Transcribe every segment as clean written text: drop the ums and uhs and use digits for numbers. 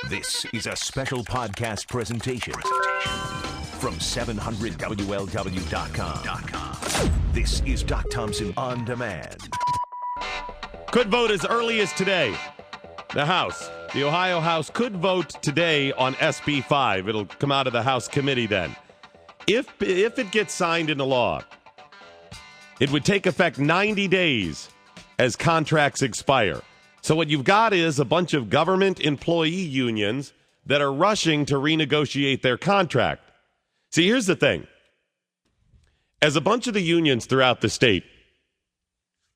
This is a special podcast presentation from 700WLW.com. This is Doc Thompson On Demand. Could vote as early as today. The House, the Ohio House, could vote today on S.B.5. It'll come out of the House committee then. If it gets signed into law, it would take effect 90 days as contracts expire. So what you've got is a bunch of government employee unions that are rushing to renegotiate their contract. See, here's the thing. As a bunch of the unions throughout the state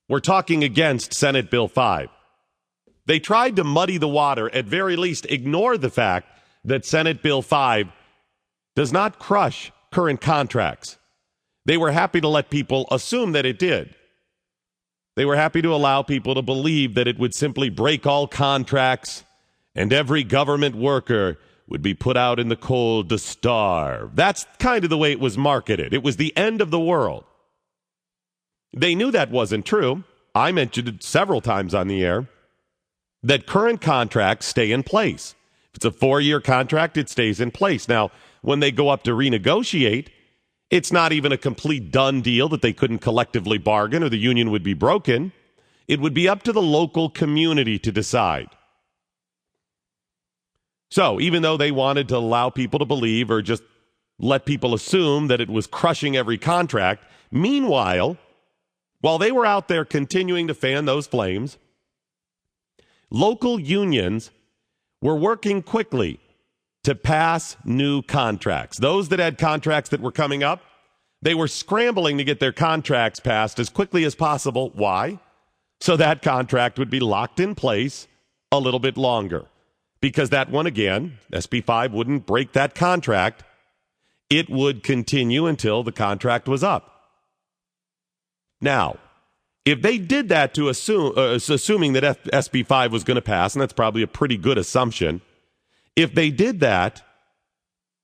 were talking against Senate Bill 5, they tried to muddy the water, at very least ignore the fact that Senate Bill 5 does not crush current contracts. They were happy to let people assume that it did. They were happy to allow people to believe that it would simply break all contracts and every government worker would be put out in the cold to starve. That's kind of the way it was marketed. It was the end of the world. They knew that wasn't true. I mentioned it several times on the air that current contracts stay in place. If it's a 4-year contract, it stays in place. Now, when they go up to renegotiate, it's not even a complete done deal that they couldn't collectively bargain or the union would be broken. It would be up to the local community to decide. So even though they wanted to allow people to believe or just let people assume that it was crushing every contract, meanwhile, while they were out there continuing to fan those flames, local unions were working quickly to pass new contracts. Those that had contracts that were coming up, they were scrambling to get their contracts passed as quickly as possible. Why? So that contract would be locked in place a little bit longer. Because that one, again, SB5 wouldn't break that contract. It would continue until the contract was up. Now, if they did that to assuming that SB5 was going to pass, and that's probably a pretty good assumption, if they did that,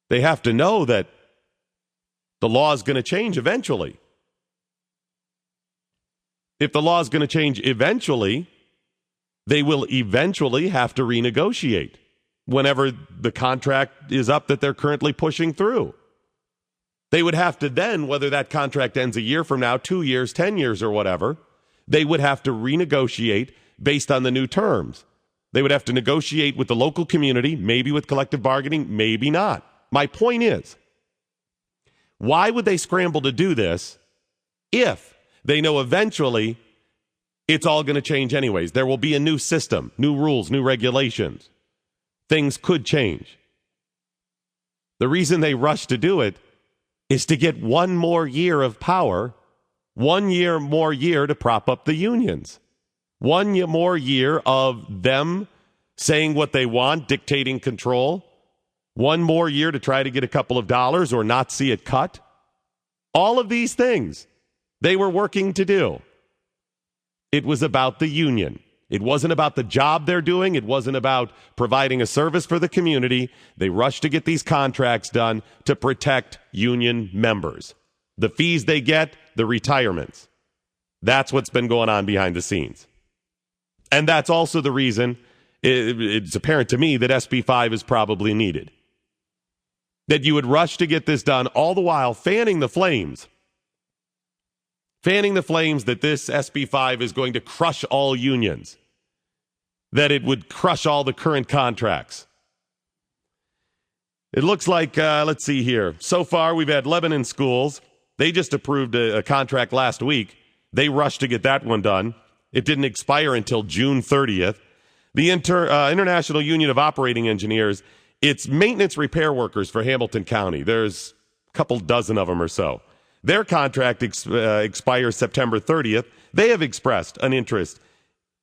they have to know that the law is going to change eventually. If the law is going to change eventually, they will eventually have to renegotiate whenever the contract is up that they're currently pushing through. They would have to then, whether that contract ends a year from now, 2 years, 10 years, or whatever, they would have to renegotiate based on the new terms. They would have to negotiate with the local community, maybe with collective bargaining, maybe not. My point is, why would they scramble to do this if they know eventually it's all going to change anyways? There will be a new system, new rules, new regulations. Things could change. The reason they rush to do it is to get one more year of power, 1 year more year to prop up the unions. 1 more year of them saying what they want, dictating control. 1 more year to try to get a couple of dollars or not see it cut. All of these things they were working to do. It was about the union. It wasn't about the job they're doing. It wasn't about providing a service for the community. They rushed to get these contracts done to protect union members. The fees they get, the retirements. That's what's been going on behind the scenes. And that's also the reason it's apparent to me that SB5 is probably needed. That you would rush to get this done, all the while fanning the flames. Fanning the flames that this SB5 is going to crush all unions. That it would crush all the current contracts. It looks like, let's see here. So far, we've had Lebanon schools. They just approved a contract last week. They rushed to get that one done. It didn't expire until June 30th. The International Union of Operating Engineers, it's maintenance repair workers for Hamilton County. There's a couple dozen of them or so. Their contract expires September 30th. They have expressed an interest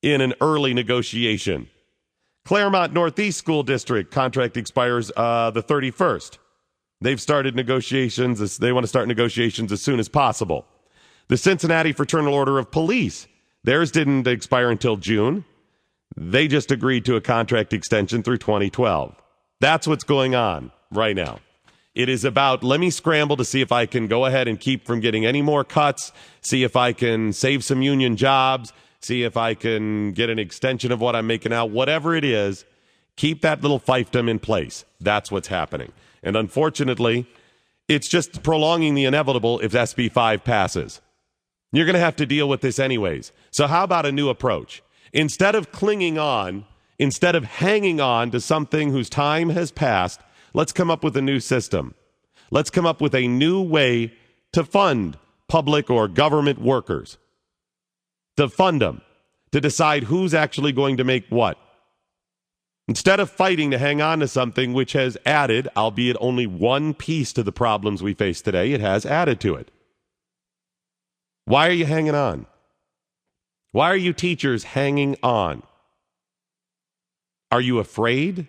in an early negotiation. Claremont Northeast School District contract expires the 31st. They've started negotiations. They want to start negotiations as soon as possible. The Cincinnati Fraternal Order of Police, theirs didn't expire until June. They just agreed to a contract extension through 2012. That's what's going on right now. It is about, let me scramble to see if I can go ahead and keep from getting any more cuts, see if I can save some union jobs, see if I can get an extension of what I'm making out. Whatever it is, Keep that little fiefdom in place. That's what's happening. And unfortunately, it's just prolonging the inevitable if SB5 passes. You're going to have to deal with this anyways. So how about a new approach? Instead of clinging on, instead of hanging on to something whose time has passed, let's come up with a new system. Let's come up with a new way to fund public or government workers, to fund them, to decide who's actually going to make what. Instead of fighting to hang on to something which has added, albeit only one piece to the problems we face today, it has added to it. Why are you hanging on? Why are you teachers hanging on? Are you afraid?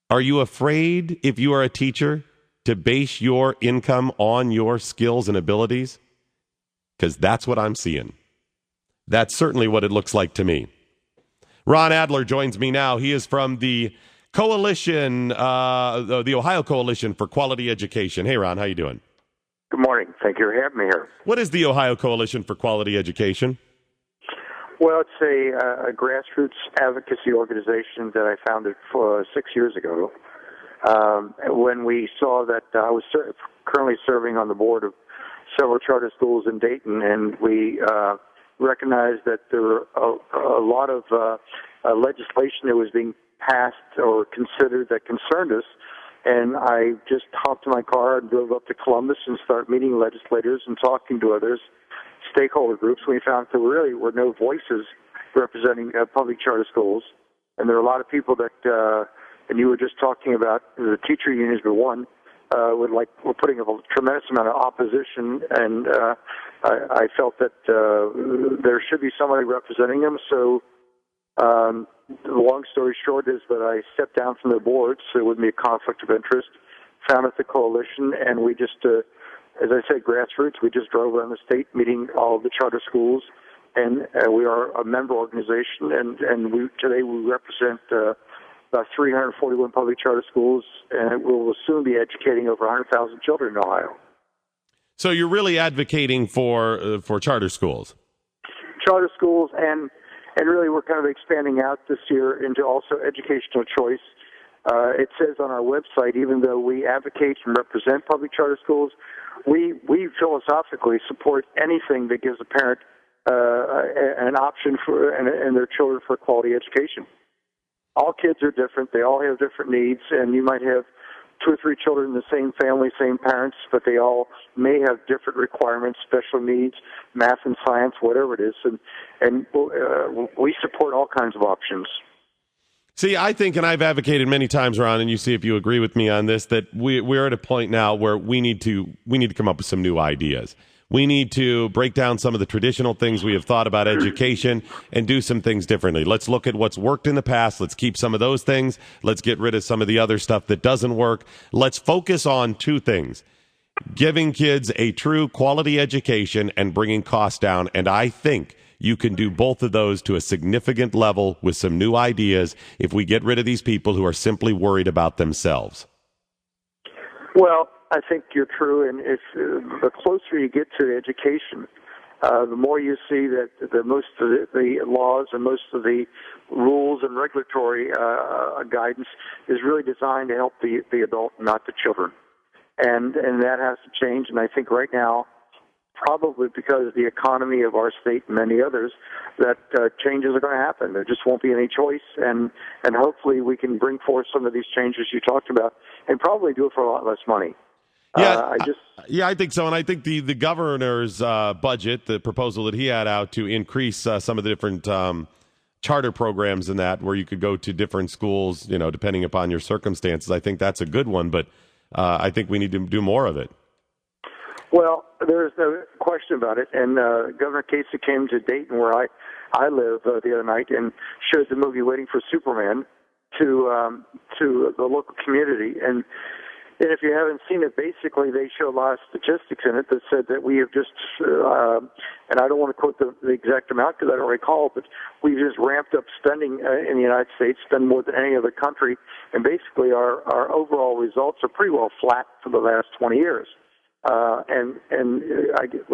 Are you afraid, if you are a teacher, to base your income on your skills and abilities? Because that's what I'm seeing. That's certainly what it looks like to me. Ron Adler joins me now. He is from the Coalition, the Ohio Coalition for Quality Education. Hey, Ron, how you doing? Good morning. Thank you for having me here. What is the Ohio Coalition for Quality Education? Well, it's a grassroots advocacy organization that I founded 6 years ago. When we saw that I was currently serving on the board of several charter schools in Dayton, and we recognized that there were a lot of legislation that was being passed or considered that concerned us. And I just hopped in my car and drove up to Columbus and started meeting legislators and talking to others, stakeholder groups. We found there really were no voices representing public charter schools. And there are a lot of people that, and you were just talking about the teacher unions, but one, were putting up a tremendous amount of opposition, and I felt that there should be somebody representing them. So the long story short is that I stepped down from the board, so it wouldn't be a conflict of interest, founded the coalition, and we just, as I said, grassroots, we just drove around the state meeting all of the charter schools, and we are a member organization, and today we represent about 341 public charter schools, and we will soon be educating over 100,000 children in Ohio. So you're really advocating for charter schools? Charter schools, and really we're kind of expanding out this year into also educational choice. It says on our website, even though we advocate and represent public charter schools, we philosophically support anything that gives a parent an option for and their children for quality education. All kids are different. They all have different needs, and you might have 2 or 3 children in the same family, same parents, but they all may have different requirements, special needs, math and science, whatever it is, and we support all kinds of options. See, I think, and I've advocated many times, Ron, and you see if you agree with me on this, that we're at a point now where we need to come up with some new ideas. We need to break down some of the traditional things we have thought about education and do some things differently. Let's look at what's worked in the past. Let's keep some of those things. Let's get rid of some of the other stuff that doesn't work. Let's focus on 2 things: giving kids a true quality education and bringing costs down. And I think you can do both of those to a significant level with some new ideas if we get rid of these people who are simply worried about themselves. Well, I think you're true, and if the closer you get to education, the more you see that most of the laws and most of the rules and regulatory guidance is really designed to help the adult, not the children, and that has to change. And I think right now, probably because of the economy of our state and many others, that changes are going to happen. There just won't be any choice, and hopefully we can bring forth some of these changes you talked about, and probably do it for a lot less money. Yeah, I think so. And I think the governor's budget, the proposal that he had out to increase some of the different charter programs and that, where you could go to different schools, depending upon your circumstances, I think that's a good one. But I think we need to do more of it. Well, there's no question about it. And Governor Casey came to Dayton, where I live, the other night, and showed the movie Waiting for Superman to the local community. And if you haven't seen it, basically they show a lot of statistics in it that said that we have just, and I don't want to quote the exact amount because I don't recall, but we've just ramped up spending in the United States, spend more than any other country, and basically our overall results are pretty well flat for the last 20 years. What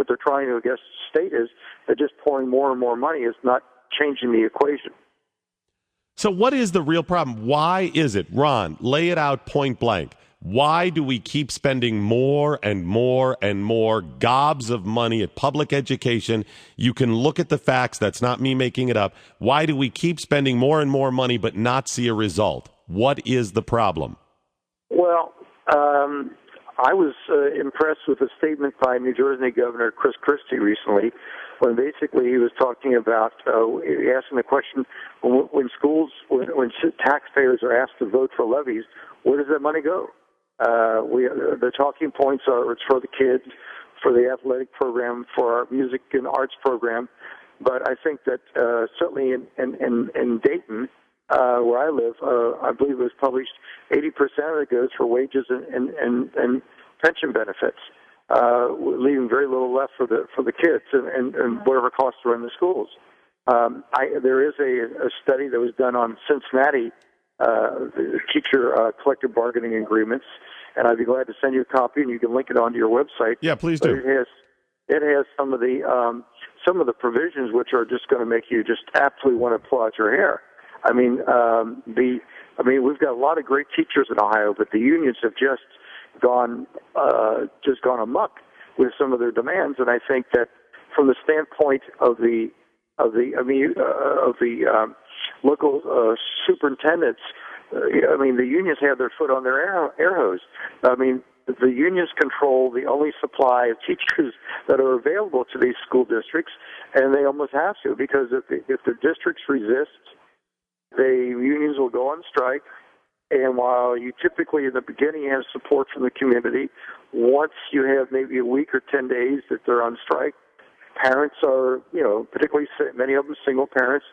they're trying to, I guess, state is that just pouring more and more money is not changing the equation. So what is the real problem? Why is it, Ron, lay it out point blank. Why do we keep spending more and more and more gobs of money at public education? You can look at the facts. That's not me making it up. Why do we keep spending more and more money but not see a result? What is the problem? Well, I was impressed with a statement by New Jersey Governor Chris Christie recently, when basically he was talking about asking the question, when taxpayers are asked to vote for levies, where does that money go? The talking points are it's for the kids, for the athletic program, for our music and arts program. But I think that certainly in Dayton, where I live, I believe it was published 80% of it goes for wages and pension benefits, leaving very little left for the kids and whatever costs are in the schools. There is a study that was done on Cincinnati teacher collective bargaining agreements, and I'd be glad to send you a copy, and you can link it onto your website. Yeah, please do. It has some of the provisions which are just going to make you just absolutely want to pull out your hair. I mean, we've got a lot of great teachers in Ohio, but the unions have just gone amok with some of their demands, and I think that from the standpoint of the local superintendents, the unions have their foot on their air hose. The unions control the only supply of teachers that are available to these school districts, and they almost have to, because if the districts resist, the unions will go on strike. And while you typically in the beginning have support from the community, once you have maybe a week or 10 days that they're on strike, parents are, particularly many of them single parents,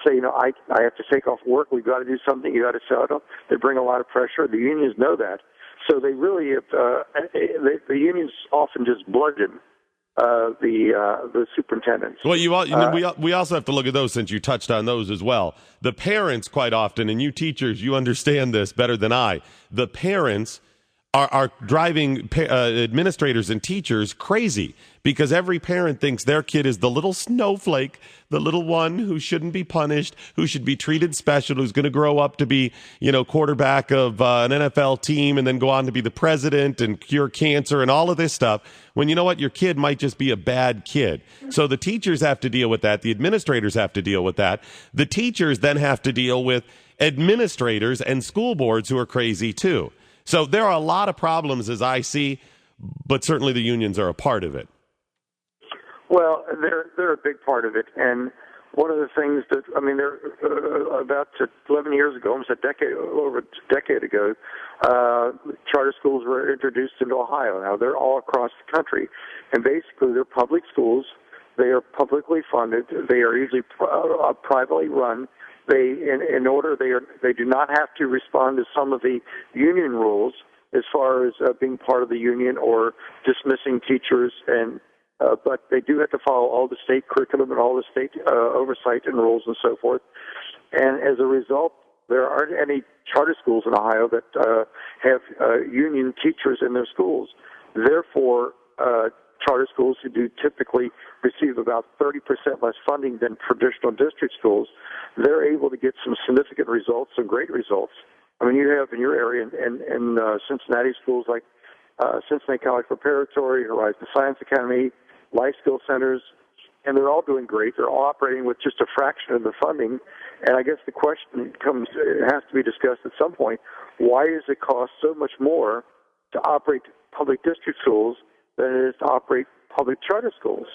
say, I have to take off work. We've got to do something. You got to sell it. They bring a lot of pressure. The unions know that. So they really, the unions often just bludgeon the superintendents. Well, we also have to look at those, since you touched on those as well. The parents, quite often, and you teachers, you understand this better than I, the parents are driving administrators and teachers crazy, because every parent thinks their kid is the little snowflake, the little one who shouldn't be punished, who should be treated special, who's going to grow up to be, quarterback of an NFL team and then go on to be the president and cure cancer and all of this stuff, when you know what, your kid might just be a bad kid. So the teachers have to deal with that. The administrators have to deal with that. The teachers then have to deal with administrators and school boards who are crazy too. So there are a lot of problems, as I see, but certainly the unions are a part of it. Well, they're a big part of it, and one of the things that they're about 11 years ago, almost over a decade ago, charter schools were introduced into Ohio. Now they're all across the country, and basically they're public schools. They are publicly funded. They are usually privately run. They do not have to respond to some of the union rules as far as being part of the union or dismissing teachers, but they do have to follow all the state curriculum and all the state oversight and rules and so forth. And as a result, there aren't any charter schools in Ohio that have union teachers in their schools. Therefore, charter schools who do typically receive about 30% less funding than traditional district schools, they're able to get some significant results, some great results. You have in your area in Cincinnati schools like Cincinnati College Preparatory, Horizon Science Academy, Life Skill Centers, and they're all doing great. They're all operating with just a fraction of the funding. And I guess the question has to be discussed at some point, why does it cost so much more to operate public district schools than it is to operate public charter schools?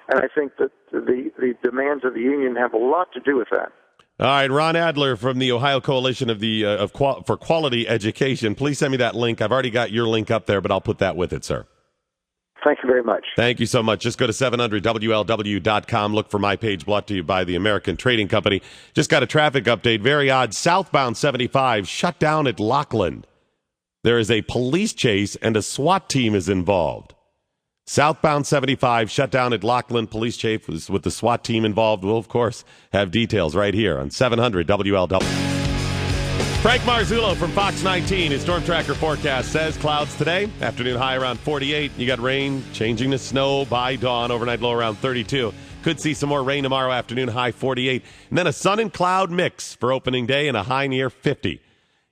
And I think that the demands of the union have a lot to do with that. All right, Ron Adler from the Ohio Coalition for Quality Education. Please send me that link. I've already got your link up there, but I'll put that with it, sir. Thank you very much. Thank you so much. Just go to 700WLW.com. Look for my page, brought to you by the American Trading Company. Just got a traffic update. Very odd. Southbound 75 shut down at Lockland. There is a police chase and a SWAT team is involved. Southbound 75 shut down at Lockland. Police chase with the SWAT team involved. We'll, of course, have details right here on 700 WLW. Frank Marzullo from Fox 19. His Storm Tracker forecast says clouds today. Afternoon high around 48. You got rain changing to snow by dawn. Overnight low around 32. Could see some more rain tomorrow afternoon, high 48. And then a sun and cloud mix for opening day and a high near 50.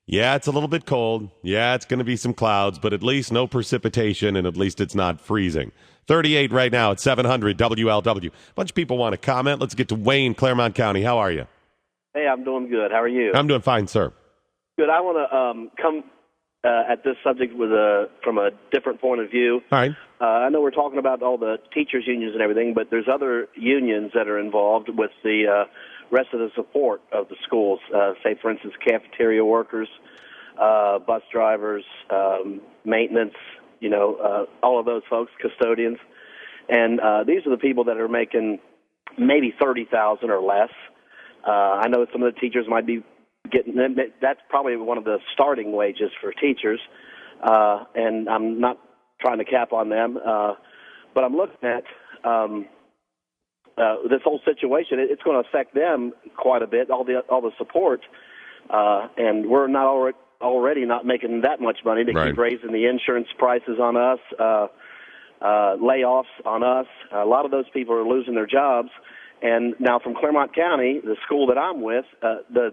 Yeah, it's a little bit cold. Yeah, it's going to be some clouds, but at least no precipitation, and at least it's not freezing. 38 right now at 700 WLW. A bunch of people want to comment. Let's get to Wayne, Claremont County. How are you? Hey, I'm doing good. How are you? I'm doing fine, sir. Good. I want to come at this subject from a different point of view. All right. I know we're talking about all the teachers' unions and everything, but there's other unions that are involved with the rest of the support of the schools. Say, for instance, cafeteria workers, bus drivers, maintenance, all of those folks, custodians. And these are the people that are making maybe $30,000 or less. I know some of the teachers might be getting, that's probably one of the starting wages for teachers, and I'm not trying to cap on them, but I'm looking at this whole situation. It's going to affect them quite a bit, all the support, and we're not already not making that much money. They keep raising the insurance prices on us, layoffs on us. A lot of those people are losing their jobs. And now from Claremont County, the school that I'm with, the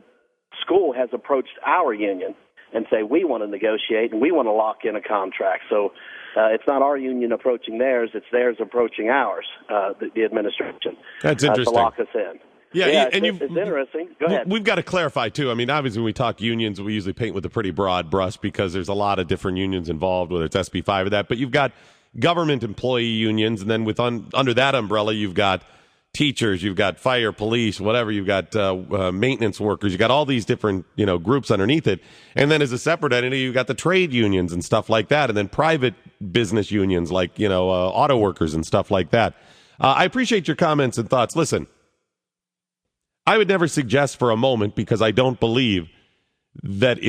school has approached our union and say, we want to negotiate and we want to lock in a contract. So it's not our union approaching theirs, it's theirs approaching ours, the administration. That's interesting. To lock us in. Yeah, it's interesting. Go ahead. We've got to clarify, too. I mean, obviously, when we talk unions, we usually paint with a pretty broad brush because there's a lot of different unions involved, whether it's SB5 or that. But you've got government employee unions, and then under that umbrella, you've got teachers, you've got fire, police, whatever, you've got maintenance workers, you've got all these different groups underneath it. And then as a separate entity, you've got the trade unions and stuff like that, and then private business unions like auto workers and stuff like that. I appreciate your comments and thoughts. Listen, I would never suggest for a moment, because I don't believe that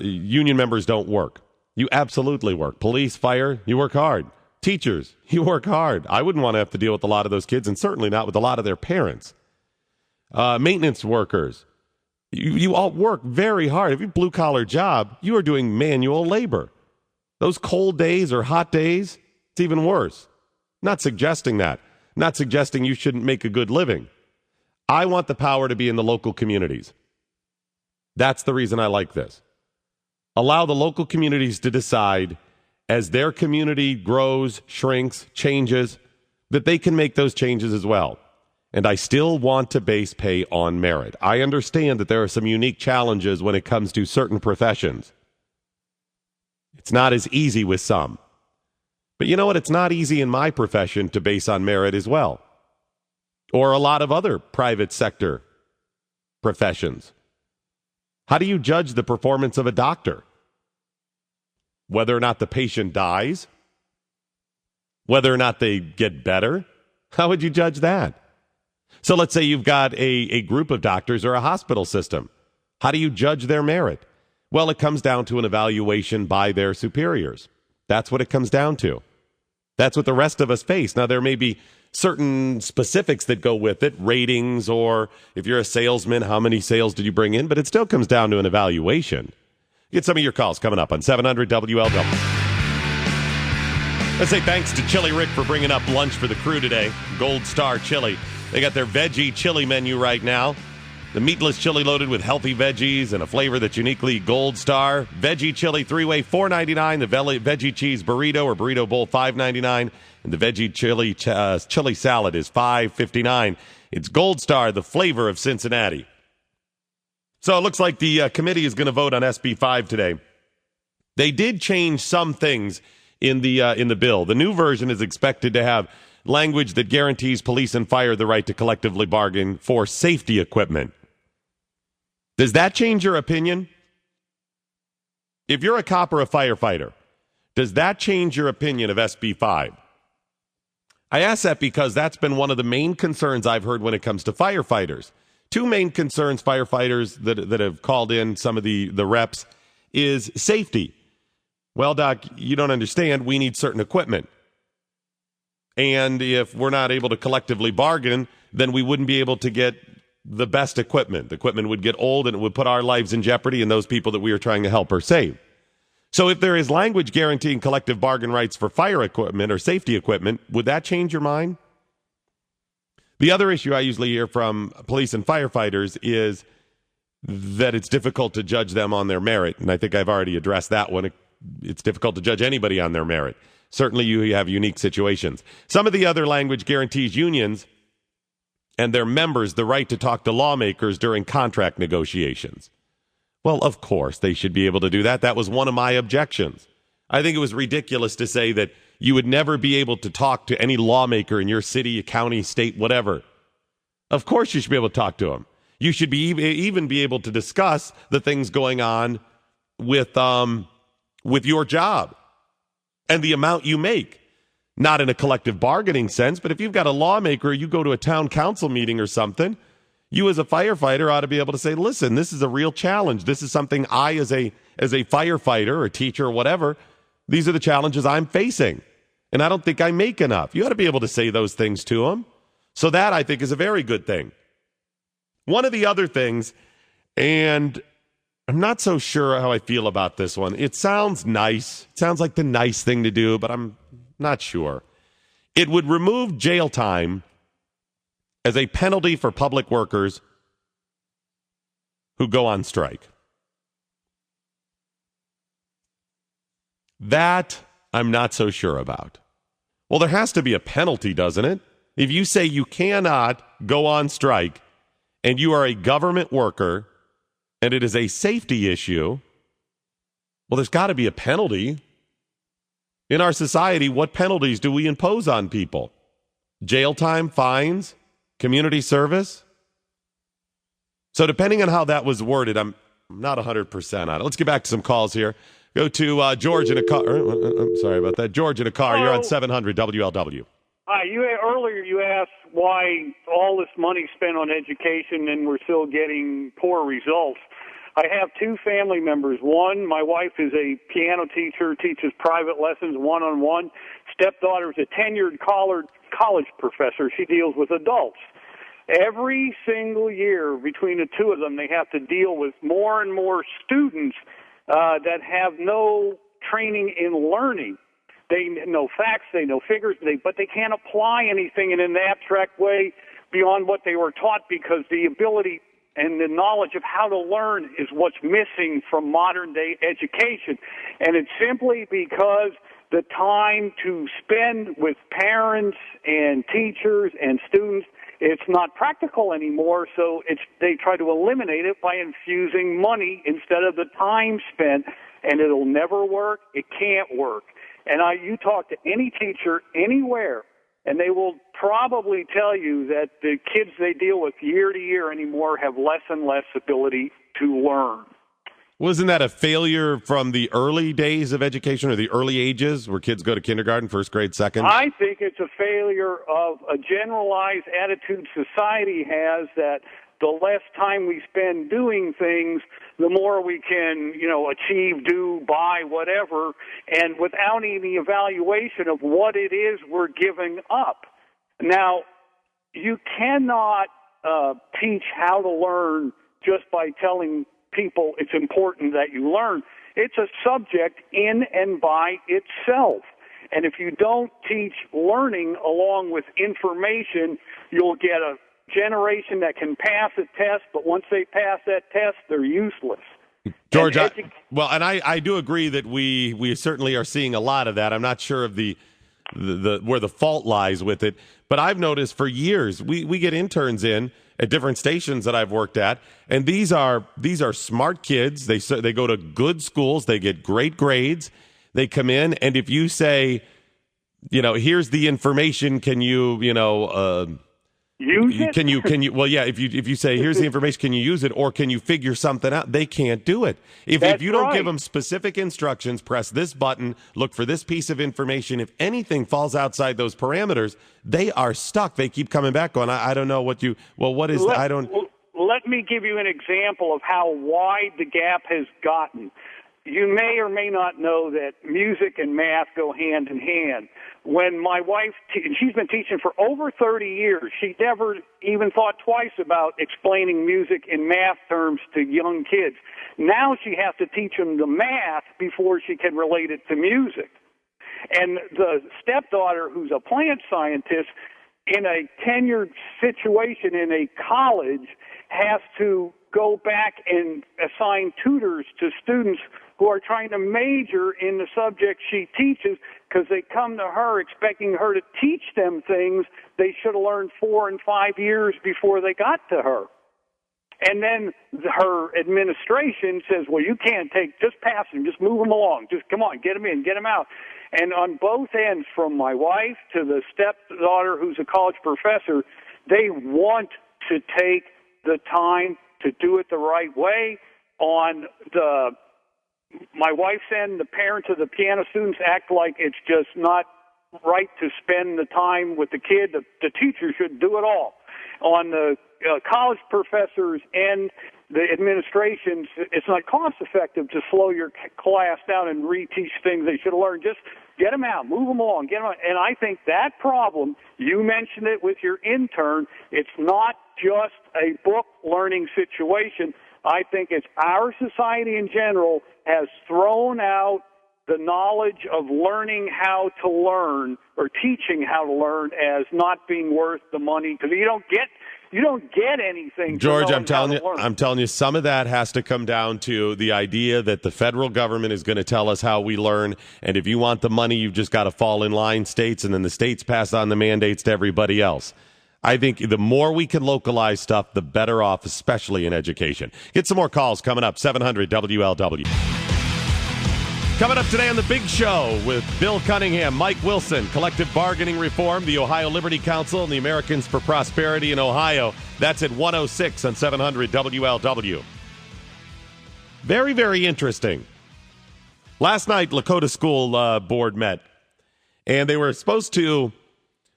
union members don't work. You absolutely work. Police, fire, you work hard. Teachers, you work hard. I wouldn't want to have to deal with a lot of those kids, and certainly not with a lot of their parents. Maintenance workers, you all work very hard. If you have a blue-collar job, you are doing manual labor. Those cold days or hot days, it's even worse. Not suggesting that. Not suggesting you shouldn't make a good living. I want the power to be in the local communities. That's the reason I like this. Allow the local communities to decide, as their community grows, shrinks, changes, that they can make those changes as well. And I still want to base pay on merit. I understand that there are some unique challenges when it comes to certain professions. It's not as easy with some. But you know what? It's not easy in my profession to base on merit as well. Or a lot of other private sector professions. How do you judge the performance of a doctor? Whether or not the patient dies? Whether or not they get better? How would you judge that? So let's say you've got a group of doctors or a hospital system. How do you judge their merit? Well, it comes down to an evaluation by their superiors. That's what it comes down to. That's what the rest of us face. Now, there may be certain specifics that go with it, ratings, or if you're a salesman, how many sales did you bring in? But it still comes down to an evaluation. Get some of your calls coming up on 700 WLW. Let's say thanks to Chili Rick for bringing up lunch for the crew today. Gold Star Chili. They got their veggie chili menu right now. The meatless chili loaded with healthy veggies and a flavor that's uniquely Gold Star. Veggie chili three-way, $4.99. The veggie cheese burrito or burrito bowl, $5.99. And the veggie chili salad is $5.59. It's Gold Star, the flavor of Cincinnati. So it looks like the committee is going to vote on SB5 today. They did change some things in the bill. The new version is expected to have language that guarantees police and fire the right to collectively bargain for safety equipment. Does that change your opinion? If you're a cop or a firefighter, does that change your opinion of SB5? I ask that because that's been one of the main concerns I've heard when it comes to firefighters. Two main concerns firefighters that have called in some of the reps is safety. Well, Doc, you don't understand. We need certain equipment. And if we're not able to collectively bargain, then we wouldn't be able to get the best equipment. The equipment would get old and it would put our lives in jeopardy and those people that we are trying to help or save. So if there is language guaranteeing collective bargain rights for fire equipment or safety equipment, would that change your mind? The other issue I usually hear from police and firefighters is that it's difficult to judge them on their merit. And I think I've already addressed that one. It's difficult to judge anybody on their merit. Certainly you have unique situations. Some of the other language guarantees unions and their members the right to talk to lawmakers during contract negotiations. Well, of course, they should be able to do that. That was one of my objections. I think it was ridiculous to say that you would never be able to talk to any lawmaker in your city, county, state, whatever. Of course you should be able to talk to them. You should be even be able to discuss the things going on with your job and the amount you make. Not in a collective bargaining sense, but if you've got a lawmaker, you go to a town council meeting or something, you as a firefighter ought to be able to say, listen, this is a real challenge. This is something I, as a firefighter or teacher or whatever, these are the challenges I'm facing. And I don't think I make enough. You ought to be able to say those things to them. So that, I think, is a very good thing. One of the other things, and I'm not so sure how I feel about this one. It sounds nice. It sounds like the nice thing to do, but I'm not sure. It would remove jail time as a penalty for public workers who go on strike. That I'm not so sure about. Well, there has to be a penalty, doesn't it? If you say you cannot go on strike and you are a government worker and it is a safety issue, well, there's got to be a penalty. In our society, what penalties do we impose on people? Jail time, fines, community service? So depending on how that was worded, I'm not 100% on it. Let's get back to some calls here. Go to George in a car. I'm sorry about that. George in a car. Hello. You're on 700 WLW. Hi. Earlier you asked why all this money spent on education and we're still getting poor results. I have two family members. One, my wife is a piano teacher, teaches private lessons one-on-one. Stepdaughter is a tenured college professor. She deals with adults. Every single year between the two of them, they have to deal with more and more students that have no training in learning. They know facts, they know figures, but they can't apply anything in an abstract way beyond what they were taught because the ability and the knowledge of how to learn is what's missing from modern-day education. And it's simply because the time to spend with parents and teachers and students, it's not practical anymore, so they try to eliminate it by infusing money instead of the time spent, and it'll never work. It can't work. And you talk to any teacher anywhere, and they will probably tell you that the kids they deal with year to year anymore have less and less ability to learn. Wasn't that a failure from the early days of education or the early ages where kids go to kindergarten, first grade, second? I think it's a failure of a generalized attitude society has that the less time we spend doing things, the more we can, achieve, do, buy, whatever, and without any evaluation of what it is we're giving up. Now, you cannot teach how to learn just by telling people it's important that you learn. It's a subject in and by itself. And if you don't teach learning along with information, you'll get a generation that can pass a test, but once they pass that test, they're useless. George, I do agree that we certainly are seeing a lot of that. I'm not sure of the where the fault lies with it, but I've noticed for years we get interns in at different stations that I've worked at, and these are smart kids. They go to good schools, they get great grades. They come in, and if you say, here's the information, can you, use it? Can you? Well, yeah. If you say here's the information, can you use it, or can you figure something out? They can't do it. If you don't give them specific instructions, press this button, look for this piece of information. If anything falls outside those parameters, they are stuck. They keep coming back, going, I don't know what you. Well, what is? I don't. Let me give you an example of how wide the gap has gotten. You may or may not know that music and math go hand in hand. When my wife, she's been teaching for over 30 years, she never even thought twice about explaining music in math terms to young kids. Now she has to teach them the math before she can relate it to music. And the stepdaughter, who's a plant scientist, in a tenured situation in a college has to go back and assign tutors to students who are trying to major in the subject she teaches because they come to her expecting her to teach them things they should have learned 4 and 5 years before they got to her. And then her administration says, well, you can't just pass them, just move them along, just come on, get them in, get them out. And on both ends, from my wife to the stepdaughter who's a college professor, they want to take the time to do it the right way. My wife's end, the parents of the piano students act like it's just not right to spend the time with the kid. The teacher should do it all. On the college professors and the administrations, it's not cost effective to slow your class down and reteach things they should have learned. Just get them out, move them along, get them out. And I think that problem, you mentioned it with your intern, it's not just a book learning situation. I think it's our society in general has thrown out the knowledge of learning how to learn or teaching how to learn as not being worth the money, because you don't get anything. George, I'm telling you, some of that has to come down to the idea that the federal government is going to tell us how we learn, and if you want the money, you've just got to fall in line, states, and then the states pass on the mandates to everybody else. I think the more we can localize stuff, the better off, especially in education. Get some more calls coming up, 700 WLW. Coming up today on The Big Show with Bill Cunningham, Mike Wilson, collective bargaining reform, the Ohio Liberty Council, and the Americans for Prosperity in Ohio. That's at 106 on 700 WLW. Very, very interesting. Last night, Lakota School Board met, and they were supposed to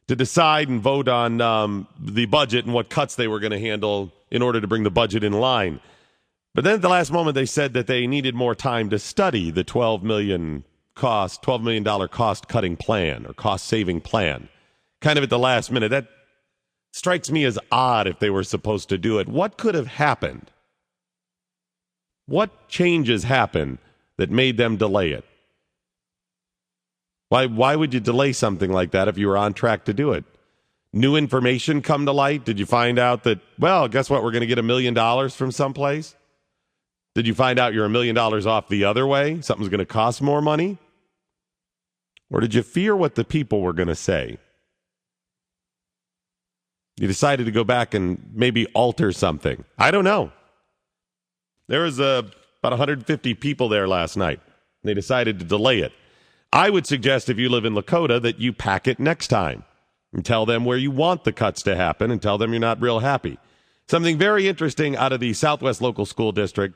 decide and vote on the budget and what cuts they were going to handle in order to bring the budget in line. But then at the last moment, they said that they needed more time to study the $12 million cost-cutting plan or cost-saving plan. Kind of at the last minute. That strikes me as odd if they were supposed to do it. What could have happened? What changes happened that made them delay it? Why would you delay something like that if you were on track to do it? New information come to light? Did you find out that, well, guess what? We're going to get $1 million from someplace? Did you find out you're $1 million off the other way? Something's going to cost more money? Or did you fear what the people were going to say? You decided to go back and maybe alter something. I don't know. There was about 150 people there last night. They decided to delay it. I would suggest if you live in Lakota that you pack it next time and tell them where you want the cuts to happen and tell them you're not real happy. Something very interesting out of the Southwest Local School District,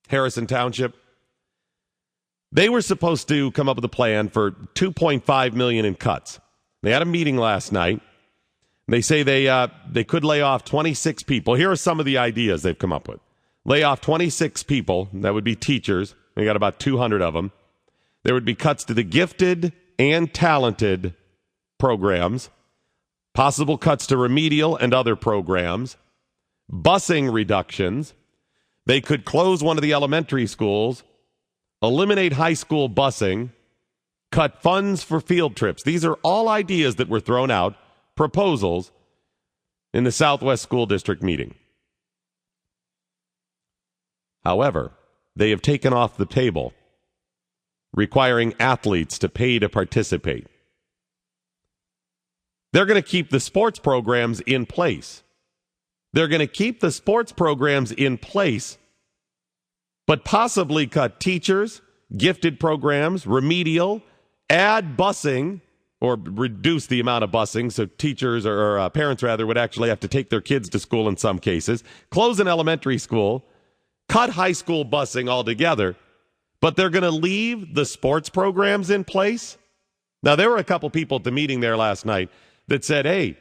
Harrison Township. They were supposed to come up with a plan for $2.5 million in cuts. They had a meeting last night. They say they could lay off 26 people. Here are some of the ideas they've come up with. Lay off 26 people. That would be teachers. They got about 200 of them. There would be cuts to the gifted and talented programs, possible cuts to remedial and other programs, busing reductions. They could close one of the elementary schools, eliminate high school busing, cut funds for field trips. These are all ideas that were thrown out, proposals, in the Southwest School District meeting. However, they have taken off the table requiring athletes to pay to participate. They're going to keep the sports programs in place. But possibly cut teachers, gifted programs, remedial, add busing, or reduce the amount of busing so teachers or parents, rather, would actually have to take their kids to school in some cases, close an elementary school, cut high school busing altogether, but they're going to leave the sports programs in place? Now, there were a couple people at the meeting there last night that said, hey,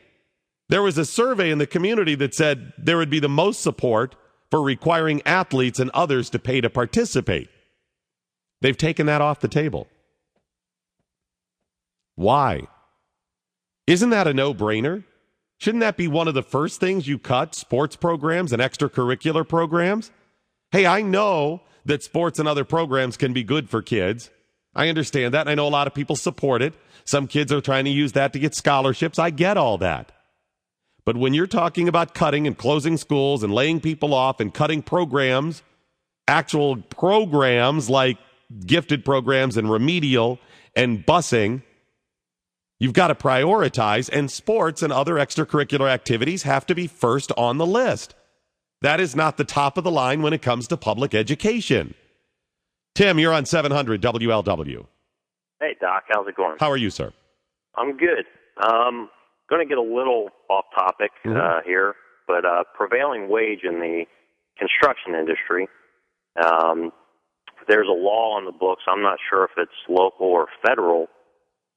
there was a survey in the community that said there would be the most support for requiring athletes and others to pay to participate. They've taken that off the table. Why? Isn't that a no-brainer? Shouldn't that be one of the first things you cut, sports programs and extracurricular programs? Hey, I know that sports and other programs can be good for kids. I understand that, and I know a lot of people support it. Some kids are trying to use that to get scholarships. I get all that. But when you're talking about cutting and closing schools and laying people off and cutting programs, actual programs like gifted programs and remedial and busing, you've got to prioritize, and sports and other extracurricular activities have to be first on the list. That is not the top of the line when it comes to public education. Tim, you're on 700 WLW. Hey, Doc. How's it going? How are you, sir? I'm good. Going to get a little off topic here, but prevailing wage in the construction industry, there's a law on the books. I'm not sure if it's local or federal,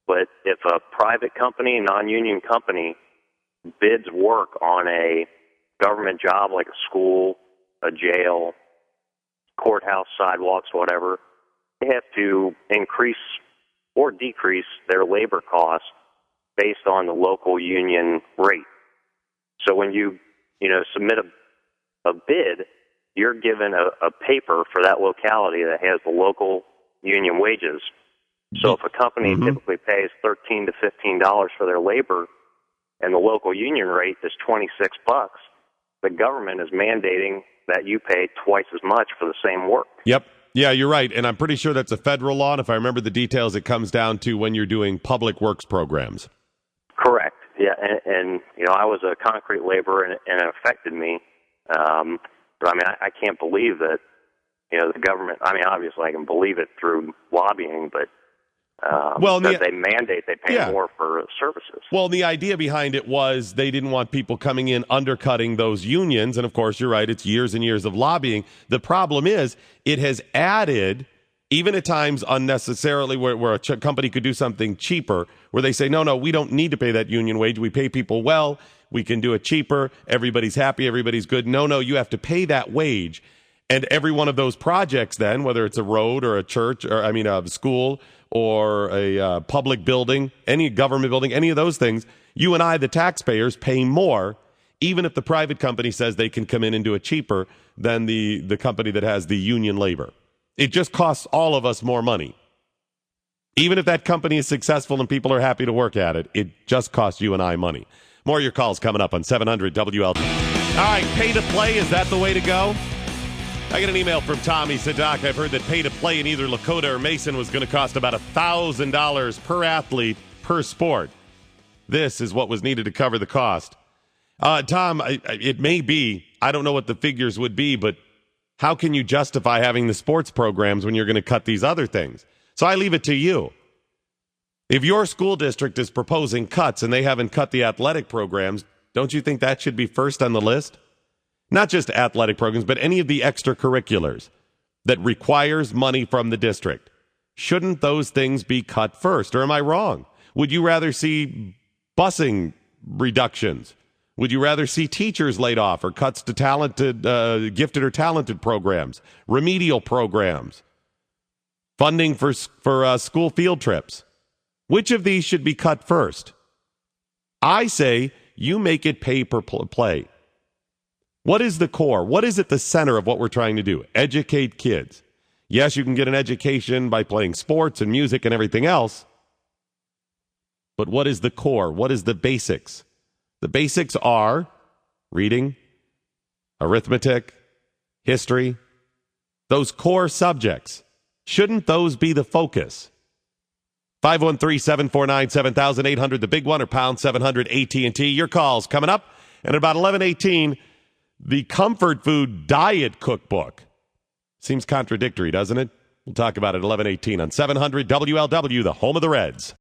but if a private company, non-union company, bids work on a government job like a school, a jail, courthouse, sidewalks, whatever, they have to increase or decrease their labor costs based on the local union rate. So when you submit a bid, you're given a paper for that locality that has the local union wages. So if a company typically pays $13 to $15 for their labor and the local union rate is $26, the government is mandating that you pay twice as much for the same work. Yep. Yeah, you're right. And I'm pretty sure that's a federal law. And if I remember the details, it comes down to when you're doing public works programs. Correct. Yeah. And I was a concrete laborer and it affected me. But I mean, I can't believe that, the government, I mean, obviously I can believe it through lobbying, but that they mandate they pay more for services. Well, the idea behind it was they didn't want people coming in undercutting those unions. And, of course, you're right, it's years and years of lobbying. The problem is it has added, even at times unnecessarily, where a company could do something cheaper, where they say, no, we don't need to pay that union wage. We pay people well. We can do it cheaper. Everybody's happy. Everybody's good. No, you have to pay that wage. And every one of those projects then, whether it's a road or a church, or a school or a public building, any government building, any of those things, you and I, the taxpayers, pay more, even if the private company says they can come in and do it cheaper than the company that has the union labor. It just costs all of us more money. Even if that company is successful and people are happy to work at it, it just costs you and I money. More of your calls coming up on 700 WL. All right, pay to play, is that the way to go? I get an email from Tommy. He said, Doc, I've heard that pay to play in either Lakota or Mason was going to cost about $1,000 per athlete per sport. This is what was needed to cover the cost. Tom, it may be. I don't know what the figures would be, but how can you justify having the sports programs when you're going to cut these other things? So I leave it to you. If your school district is proposing cuts and they haven't cut the athletic programs, don't you think that should be first on the list? Not just athletic programs, but any of the extracurriculars that requires money from the district. Shouldn't those things be cut first? Or am I wrong? Would you rather see busing reductions? Would you rather see teachers laid off or cuts to talented, gifted or talented programs, remedial programs, funding for school field trips? Which of these should be cut first? I say you make it pay per play. What is the core? What is at the center of what we're trying to do? Educate kids. Yes, you can get an education by playing sports and music and everything else. But what is the core? What is the basics? The basics are reading, arithmetic, history, those core subjects. Shouldn't those be the focus? 513-749-7800, the big one, or pound 700 AT&T. Your calls coming up. And at about 11:18, the comfort food diet cookbook. Seems contradictory, doesn't it? We'll talk about it at 11:18 on 700 WLW, the home of the Reds.